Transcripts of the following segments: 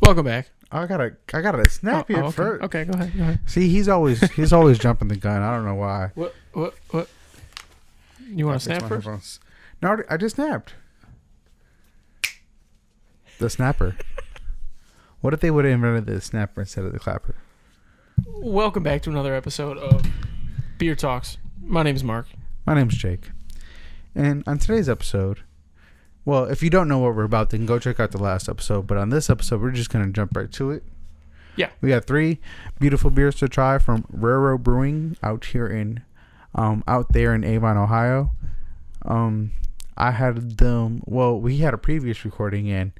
Welcome back. I gotta snap you okay. first. Okay, go ahead. See, he's always jumping the gun. I don't know why. What? You want to snap first? Headphones. No, I just snapped. The snapper. What if they would have invented the snapper instead of the clapper? Welcome back to another episode of Beer Talks. My name is Marc. My name's Jake. And on today's episode, well, if you don't know what we're about, then go check out the last episode. But on this episode, we're just going to jump right to it. Yeah. We got 3 beautiful beers to try from Railroad Brewing out there in Avon, Ohio. I had them, well, we had a previous recording and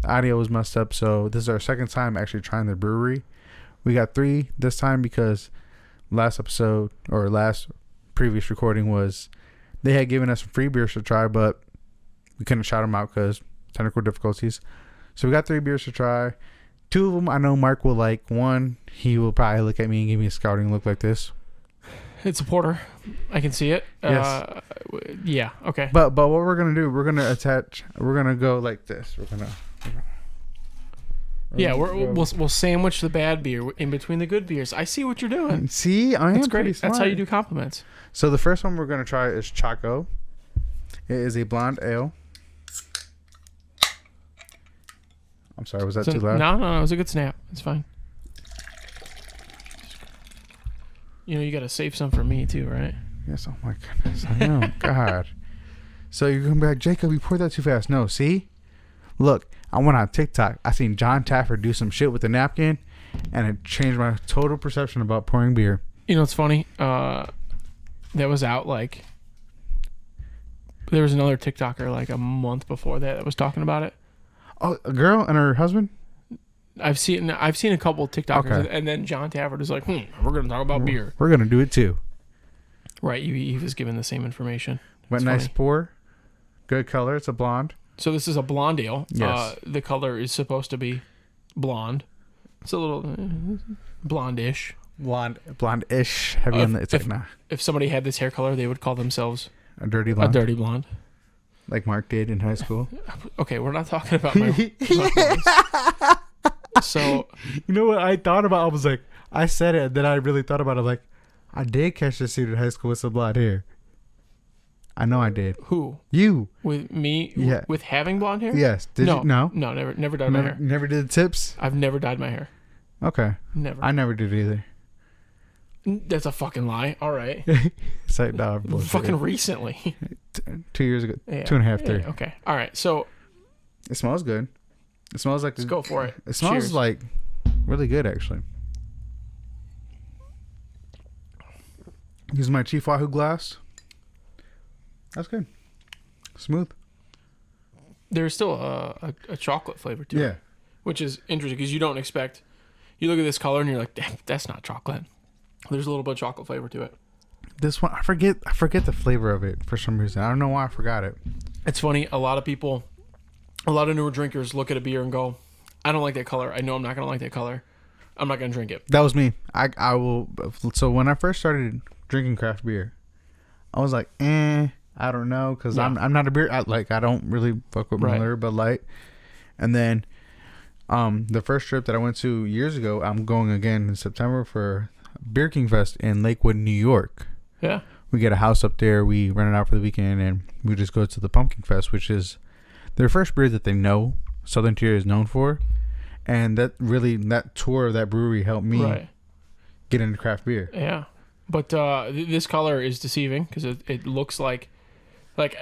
the audio was messed up. So this is our second time actually trying the brewery. We got 3 this time because last previous recording was they had given us some free beers to try, but we couldn't shout them out because technical difficulties. So we got 3 beers to try. 2 of them I know Marc will like. 1, he will probably look at me and give me a scouting look like this. It's a porter. I can see it. Yes. Yeah. Okay. But what we're gonna do? We're gonna go like this. We'll sandwich the bad beer in between the good beers. I see what you're doing. See, I am That's pretty great. smart. That's how you do compliments. So the first one we're gonna try is Choco. It is a blonde ale. I'm sorry, was that too loud? No, it was a good snap. It's fine. You know, you got to save some for me too, right? Yes, oh my goodness. I know. God. So you're going to be like, Jacob, you poured that too fast. No, see? Look, I went on TikTok. I seen John Taffer do some shit with a napkin, and it changed my total perception about pouring beer. You know what's funny? That was out like... There was another TikToker like a month before that was talking about it. Oh, a girl and her husband? I've seen a couple of TikTokers, Okay. and then John Taffer was like, we're going to talk about beer. We're going to do it too. Right, he was given the same information. But It's nice funny. pour. Good color. It's a blonde. So this is a blonde ale. Yes. The color is supposed to be blonde. It's a little blondish. Blonde-ish. Heavy on the... It's like, nah. If somebody had this hair color, they would call themselves A dirty blonde. a dirty blonde. Like Marc did in high school. Okay, we're not talking about my voice. So... You know what I thought about? I was like... I said it, and then I really thought about it. Like, I did catch this dude in high school with some blonde hair. I know I did. Who? You. With me? Yeah. With having blonde hair? Yes. Did you? No. No, never dyed my hair. Never did the tips? I've never dyed my hair. Okay. Never. I never did either. That's a fucking lie. All right. It's like, no, Fucking recently. 2 years ago. Yeah. 2.5, 3. Yeah, okay. All right. So It smells good. It smells like... let's go for it. It smells Cheers. like really good, actually. Use my Chief Wahoo glass. That's good. Smooth. There's still a chocolate flavor to Yeah. it, which is interesting because you don't expect. You look at this color and you're like, that's not chocolate. There's a little bit of chocolate flavor to it. This one, I forget the flavor of it for some reason. I don't know why I forgot it. It's funny. A lot of people, a lot of newer drinkers look at a beer and go, I don't like that color. I know I'm not going to like that color. I'm not going to drink it. That was me. I will. So when I first started drinking craft beer, I was like, I don't know, because Yeah. I'm not a beer. I don't really fuck with Miller, Bud Light. And then, the first trip that I went to years ago, I'm going again in September for Beer King Fest in Lakewood, New York. Yeah. We get a house up there. We rent it out for the weekend, and we just go to the Pumpkin Fest, which is their first beer that they know Southern Tier is known for. And that tour of that brewery helped me get into craft beer. Yeah. But this color is deceiving because it looks like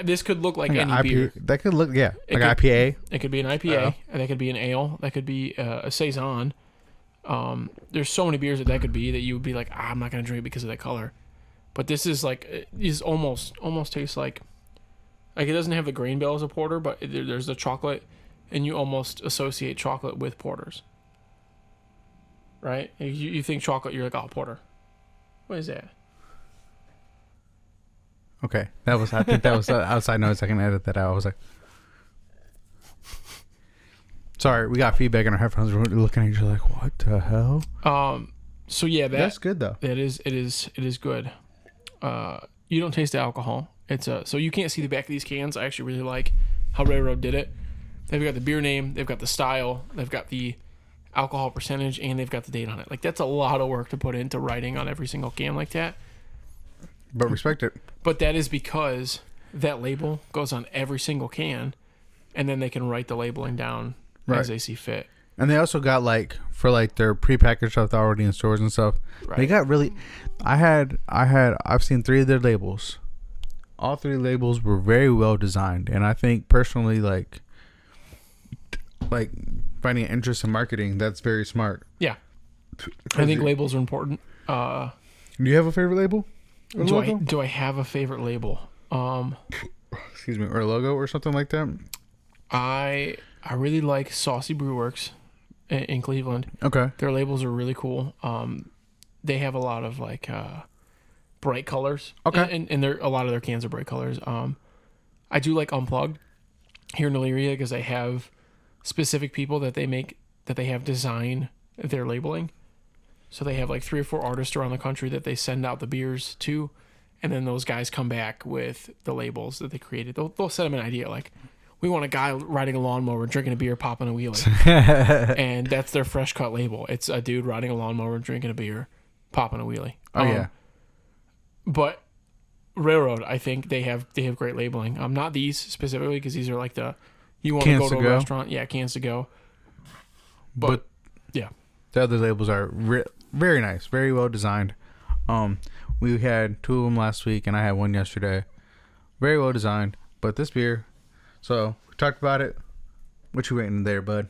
this could look like any beer. That could look, like IPA. It could be an IPA. That could be an ale. That could be a saison. There's so many beers that could be that you would be like, I'm not gonna drink it because of that color. But this is almost tastes like it doesn't have the grain bill as a porter, but there's the chocolate, and you almost associate chocolate with porters, right? You think chocolate, you're like, oh, porter. What is that? Okay, I think that was outside noise. I can edit that out. I was like, sorry, we got feedback in our headphones. We're looking at each other like, what the hell? So yeah, That's good though. It is good. you don't taste the alcohol. It's so you can't see the back of these cans. I actually really like how Railroad did it. They've got the beer name, they've got the style, they've got the alcohol percentage, and they've got the date on it. Like, that's a lot of work to put into writing on every single can like that. But respect it. But that is because that label goes on every single can, and then they can write the labeling down as they see fit. And they also got, like, for, like, their prepackaged stuff already in stores and stuff. Right. They got really... I've seen 3 of their labels. All 3 labels were very well designed. And I think, personally, like finding an interest in marketing, that's very smart. Yeah. I think labels are important. Do you have a favorite label? Do I have a favorite label? Excuse me, or a logo or something like that? I really like Saucy Brewworks in Cleveland. Okay. Their labels are really cool. They have a lot of like bright colors. Okay. And a lot of their cans are bright colors. I do like Unplugged here in Elyria because they have specific people that they have design their labeling. So they have like 3 or 4 artists around the country that they send out the beers to, and then those guys come back with the labels that they created. They'll send them an idea like, we want a guy riding a lawnmower, drinking a beer, popping a wheelie. And that's their fresh cut label. It's a dude riding a lawnmower, drinking a beer, popping a wheelie. Oh, yeah. But Railroad, I think they have great labeling. Not these specifically, because these are like you want to go to a restaurant. Yeah, cans to go. But yeah. The other labels are very nice, very well designed. We had 2 of them last week, and I had 1 yesterday. Very well designed. But this beer, so we talked about it. What you waiting there, bud?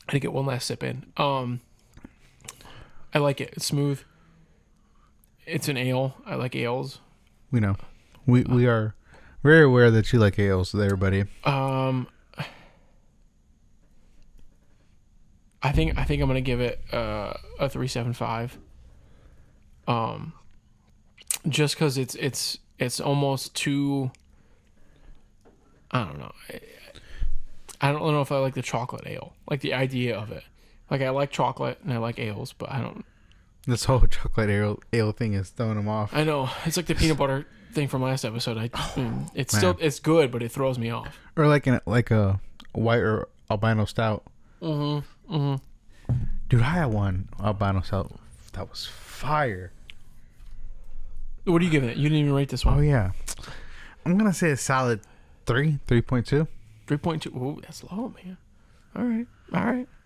I had to get one last sip in. I like it. It's smooth. It's an ale. I like ales. We know. We are very aware that you like ales there, buddy. I think I'm gonna give it a 3.75. Just because it's almost too. I don't know. I don't know if I like the chocolate ale, like the idea of it. Like, I like chocolate and I like ales, but I don't. This whole chocolate ale thing is throwing them off. I know, it's like the peanut butter thing from last episode. It's good, but it throws me off. Or like a white or albino stout. Mm-hmm. Mm-hmm. Dude, I had one albino stout that was fire. What are you giving it? You didn't even rate this one. Oh yeah, I'm gonna say a solid 3.2. 3.2. Ooh, that's low, man. All right.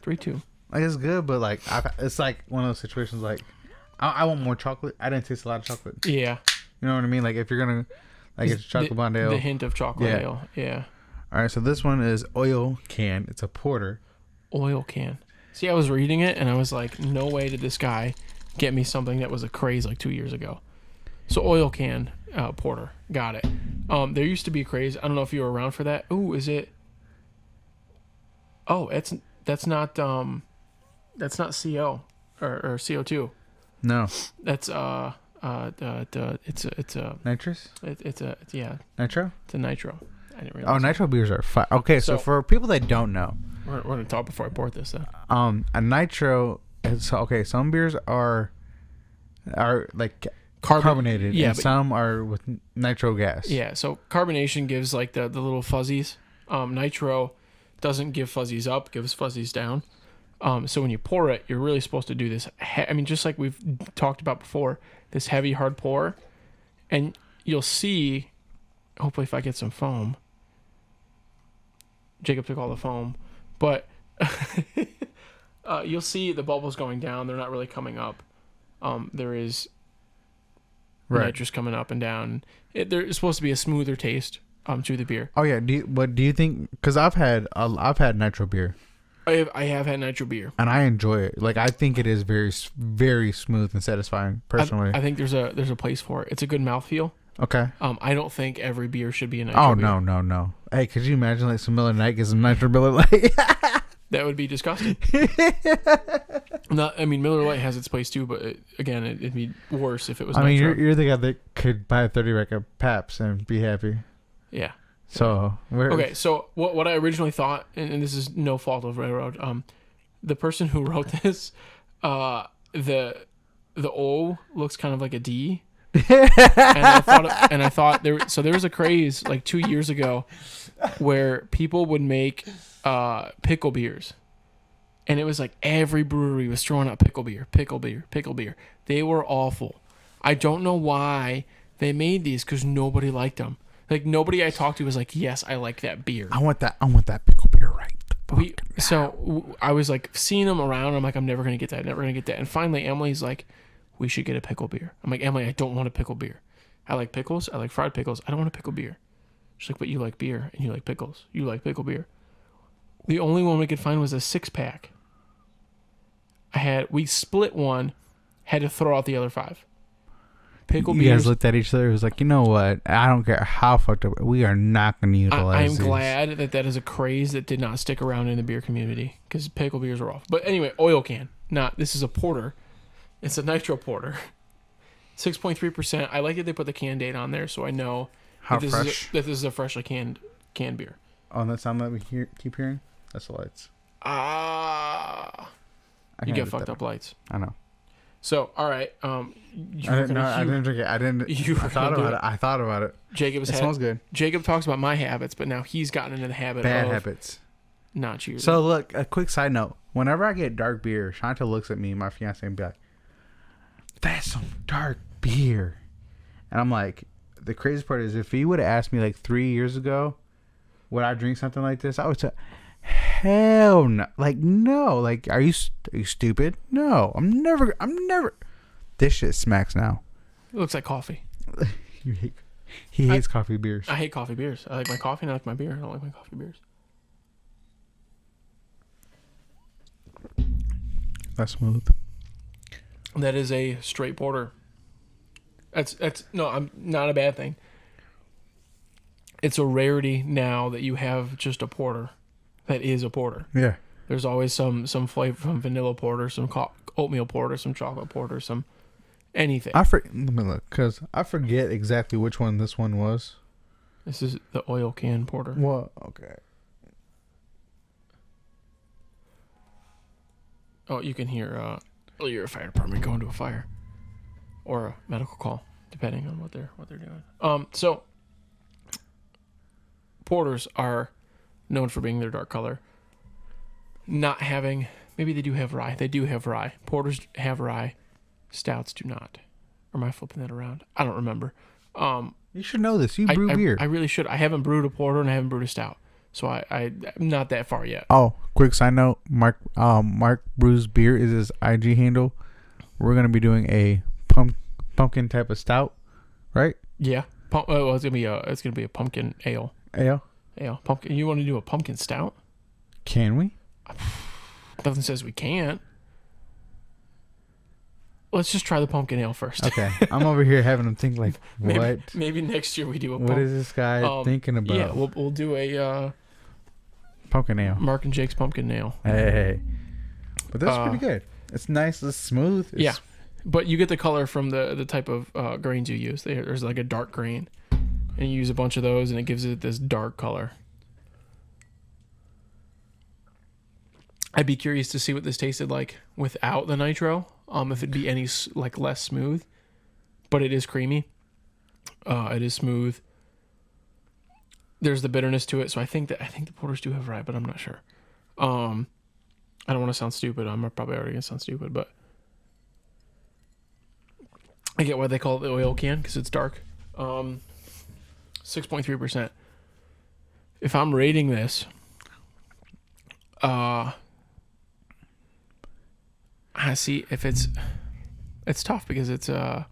3.2. Like, it's good, but like it's like one of those situations like I want more chocolate. I didn't taste a lot of chocolate. Yeah. You know what I mean? Like, if you're gonna like it's chocolate blonde ale. The hint of chocolate ale. Yeah. All right, so this one is oil can. It's a porter. Oil can. See, I was reading it and I was like, no way did this guy get me something that was a craze like 2 years ago. So oil can porter. Got it. There used to be a craze. I don't know if you were around for that. Ooh, is it? Oh, that's not CO or CO2. No. That's it's a nitrous. It's Nitro. It's a nitro. I didn't realize. Oh, nitro beers are fire. Okay, so for people that don't know, we're gonna talk before I pour this though. A nitro is okay. Some beers are like carbonated, yeah, and some are with nitro gas. Yeah, so carbonation gives like the little fuzzies. Nitro doesn't give fuzzies up, gives fuzzies down. So when you pour it, you're really supposed to do this. Just like we've talked about before, this heavy, hard pour, and you'll see. Hopefully, if I get some foam. Jacob took all the foam, but you'll see the bubbles going down. They're not really coming up. There is nitrous coming up and down. There's supposed to be a smoother taste to the beer. Oh yeah. What do you think? Because I've had nitro beer. I have had nitro beer, and I enjoy it. Like, I think it is very, very smooth and satisfying. Personally, I think there's a place for it. It's a good mouthfeel. Okay. I don't think every beer should be a nitro beer. Oh, no. Hey, could you imagine like some Miller Lite gets some nitro Miller Lite? That would be disgusting. Miller Lite has its place too, but it'd be worse if it was nitro. You're the guy that could buy a 30 rack of Paps and be happy. Yeah. So, okay, so what I originally thought, and this is no fault of Railroad, the person who wrote this, the O looks kind of like a D, and I thought there was a craze like 2 years ago where people would make pickle beers. And it was like every brewery was throwing out pickle beer. They were awful. I don't know why they made these, because nobody liked them. Like, nobody I talked to was like, yes, I like that beer. I want that pickle beer right. So I was like seeing them around. I'm like, I'm never going to get that. And finally, Emily's like, we should get a pickle beer. I'm like, Emily, I don't want a pickle beer. I like pickles. I like fried pickles. I don't want a pickle beer. She's like, but you like beer and you like pickles. You like pickle beer. The only one we could find was a 6-pack. We split one, had to throw out the other 5. Pickle beers. You guys looked at each other. It was like, you know what? I don't care how fucked up. We are not going to utilize I'm glad that is a craze that did not stick around in the beer community, because pickle beers are off. But anyway, oil can. This is a porter. It's a nitro porter. 6.3%. I like that they put the can date on there, so I know how that fresh. This is a freshly canned beer. Oh, that sound that we keep hearing? That's the lights. You get fucked up lights. I know. So, all right. I didn't drink it. I thought about it. It smells good. Jacob talks about my habits, but now he's gotten into the habit Bad of habits. Not choosing. So, look, a quick side note. Whenever I get dark beer, Shanta looks at me, my fiance, and be like, that's some dark beer. And I'm like, the crazy part is, if he would have asked me like 3 years ago, would I drink something like this? I would say, hell no. Like, no. Like, are you stupid? No. I'm never. This shit smacks now. It looks like coffee. He hates coffee beers. I hate coffee beers. I like my coffee and I like my beer. I don't like my coffee beers. That's smooth. That is a straight porter. I'm not a bad thing. It's a rarity now that you have just a porter that is a porter. Yeah. There's always some flavor from vanilla porter, some oatmeal porter, some chocolate porter, some anything. Let me look, because I forget exactly which one this one was. This is the oil can porter. Well, okay. Oh, you can hear you're a fire department going to a fire or a medical call, depending on what they're doing. So porters are known for being their dark color. Not having, maybe they do have rye. They do have rye. Porters have rye. Stouts do not. Or am I flipping that around? I don't remember. You should know this. You brew beer. I really should. I haven't brewed a porter and I haven't brewed a stout. So I'm not that far yet. Oh, quick side note. Marc brews beer is his IG handle. We're going to be doing a pumpkin type of stout, right? Yeah. It's gonna be a pumpkin ale. Ale. Pumpkin. You want to do a pumpkin stout? Can we? Nothing says we can't. Let's just try the pumpkin ale first. Okay. I'm over here having them think like, what? Maybe next year we do a. What is this guy thinking about? Yeah, we'll do a pumpkin ale. Marc and Jake's pumpkin ale. Hey. But that's pretty good. It's nice. It's smooth. Yeah. But you get the color from the type of grains you use. There's like a dark grain, and you use a bunch of those, and it gives it this dark color. I'd be curious to see what this tasted like without the nitro. If it'd be any like less smooth, but it is creamy. It is smooth. There's the bitterness to it, so I think the porters do have rye, but I'm not sure. I don't want to sound stupid. I'm probably already gonna sound stupid, but I get why they call it the oil can, because it's dark. 6.3%. If I'm rating this, I see if it's tough because it's a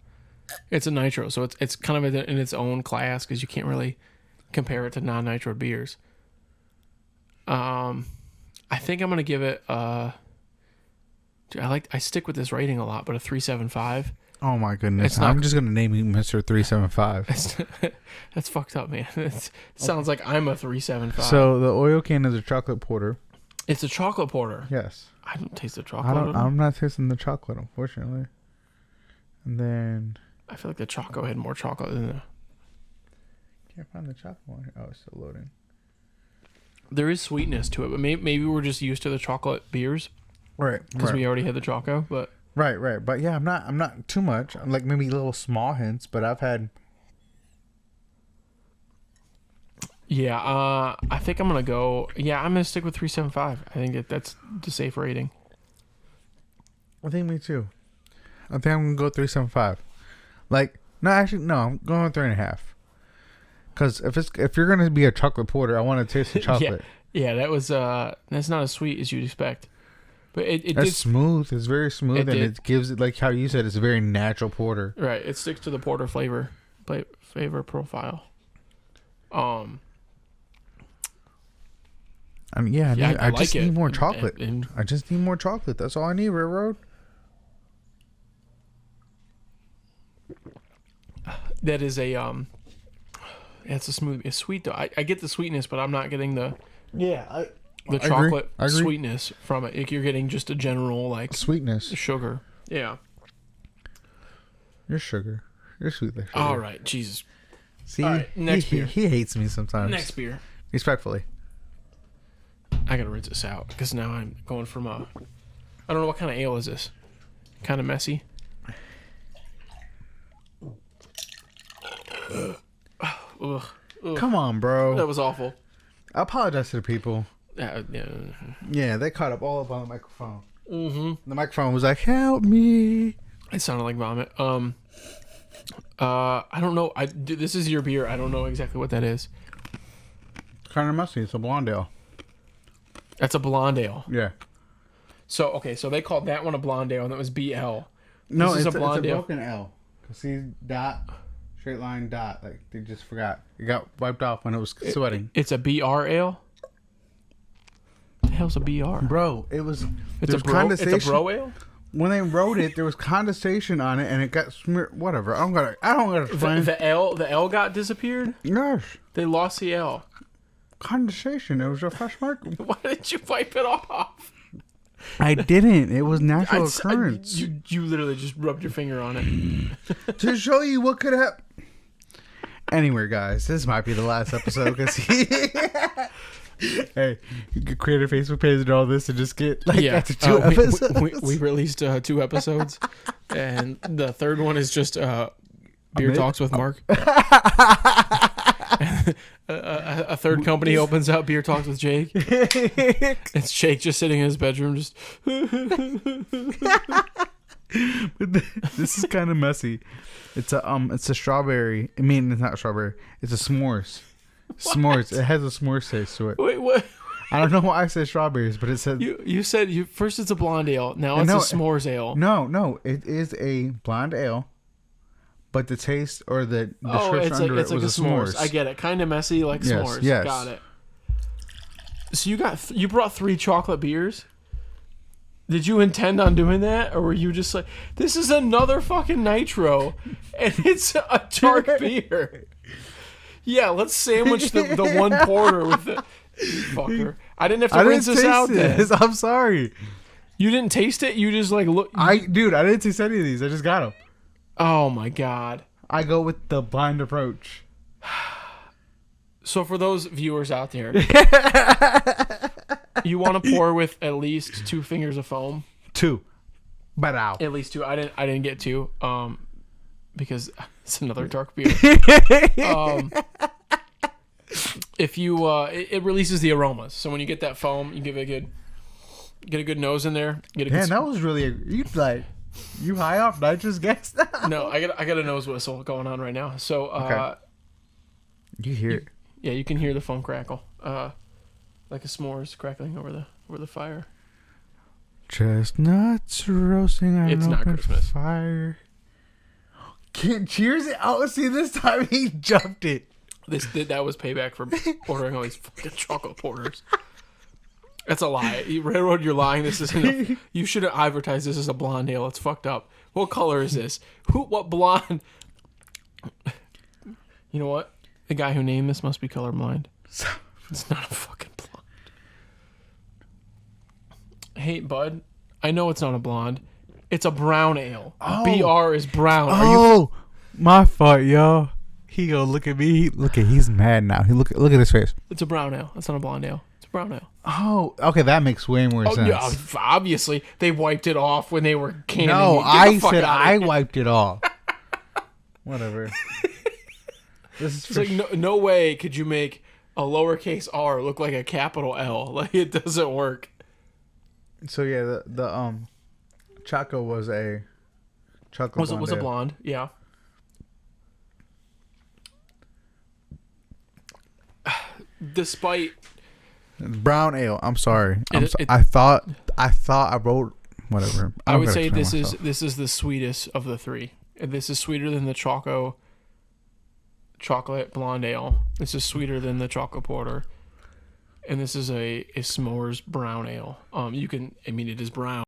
nitro, so it's kind of in its own class because you can't really compare it to non-nitro beers. I think I'm gonna give it I stick with this rating a lot, but a 3.75. Oh my goodness! I'm just gonna name you Mr. 375. That's fucked up, man. It sounds like I'm a 3.75. So the oil can is a chocolate porter. It's a chocolate porter. Yes. I don't taste the chocolate. I'm not tasting the chocolate, unfortunately. And then I feel like the Choco had more chocolate than the. Can't find the chocolate one here. Oh, it's still loading. There is sweetness to it, but maybe we're just used to the chocolate beers, right? Because we already had the Choco, but Right. But yeah, I'm not too much. I'm like maybe little small hints, but I've had. Yeah, I think I'm gonna go. Yeah, I'm gonna stick with 3.75. I think that's the safe rating. I think me too. I think I'm gonna go 3.75. Like, no, actually, no, I'm going 3.5. Because if you're gonna be a chocolate porter, I want to taste the chocolate. Yeah, that's not as sweet as you'd expect, but it's smooth. It's very smooth, it gives it, like how you said, it's a very natural porter. Right, it sticks to the porter flavor profile. I mean, yeah, I just need more chocolate. And I just need more chocolate. That's all I need, Railroad. That is it's a smooth. It's sweet though. I get the sweetness, but I'm not getting the chocolate sweetness from it. Like, you're getting just a general like sweetness, sugar. Yeah. You're sugar. You're sweet like sugar. All right, Jesus. See, all right, next beer. He hates me sometimes. Next beer. Respectfully. I gotta rinse this out because now I'm going from I don't know what kind of ale is this. Kind of messy. Ugh. Come on, bro. That was awful. I apologize to the people. Yeah, they caught up all up on the microphone. Mm-hmm. The microphone was like, "Help me!" It sounded like vomit. I don't know. This is your beer. I don't know exactly what that is. It's kind of messy. It's a blonde ale. That's a blonde ale. Yeah. So okay, so they called that one a blonde ale, and that was BL. No, it's a broken L. See, dot, straight line, dot. Like they just forgot. It got wiped off when it was sweating. It's a BR ale. What the hell's a BR? Bro, it was. It's a bro. It's a bro ale. When they wrote it, there was condensation on it, and it got smeared. Whatever. I don't gotta find the L got disappeared. Yes. They lost the L. Condensation. It was a fresh mark. Why didn't you wipe it off? I didn't. It was natural occurrence. You literally just rubbed your finger on it to show you what could happen. Anyway, guys, this might be the last episode because hey, you could create a Facebook page and all this and just get after 2 episodes. We released 2 episodes, and the third one is just beer talks with Marc. A third company opens up beer talks with Jake. It's Jake just sitting in his bedroom, just. This is kind of messy. It's a strawberry. I mean, it's not strawberry. It's a s'mores. What? S'mores. It has a s'mores taste to it. Wait, what? I don't know why I said strawberries, but it said you said first it's a blonde ale. Now it's a s'mores ale. No, it is a blonde ale. But the taste or the description under it was a s'mores. I get it. Kind of messy, like s'mores. Yes. Got it. So you brought 3 chocolate beers? Did you intend on doing that? Or were you just like, this is another fucking nitro, and it's a dark beer? Yeah, let's sandwich the one porter with the... Fucker. I didn't have to rinse this out then. I'm sorry. You didn't taste it? You just like look... I didn't taste any of these. I just got them. Oh my god. I go with the blind approach. So for those viewers out there, you want to pour with at least 2 fingers of foam? 2. But ow. At least 2. I didn't get 2 because it's another dark beer. If you it releases the aromas. So when you get that foam, you get a good nose in there. That was really you high off nitrous gas now? No, I got a nose whistle going on right now. So okay. You hear it. Yeah, you can hear the foam crackle. Like a s'mores crackling over the fire. Chestnuts roasting on it's an not open Christmas. Fire. Cheers it. Oh, see, this time he jumped it. That was payback for ordering all these fucking chocolate porters. That's a lie. Railroad, you're lying. This isn't. You shouldn't advertise this as a blonde ale. It's fucked up. What color is this? What blonde? You know what? The guy who named this must be colorblind. It's not a fucking blonde. Hey, bud. I know it's not a blonde. It's a brown ale. Oh. BR is brown. Oh, my fault, y'all. He go look at me. He's mad now. Look at his face. It's a brown ale. It's not a blonde ale. It's a brown ale. Oh, okay, that makes way more sense. Yeah, obviously they wiped it off when they were canning. No, it. I said I wiped it off. Whatever. It's like no way could you make a lowercase r look like a capital L. Like it doesn't work. So yeah, the Choco was a chocolate. Was a blonde, yeah. Despite brown ale, I'm sorry. I thought I wrote whatever. I would say this is the sweetest of the three. This is sweeter than the Choco chocolate blonde ale. This is sweeter than the Choco porter, and this is a s'mores brown ale. It is brown.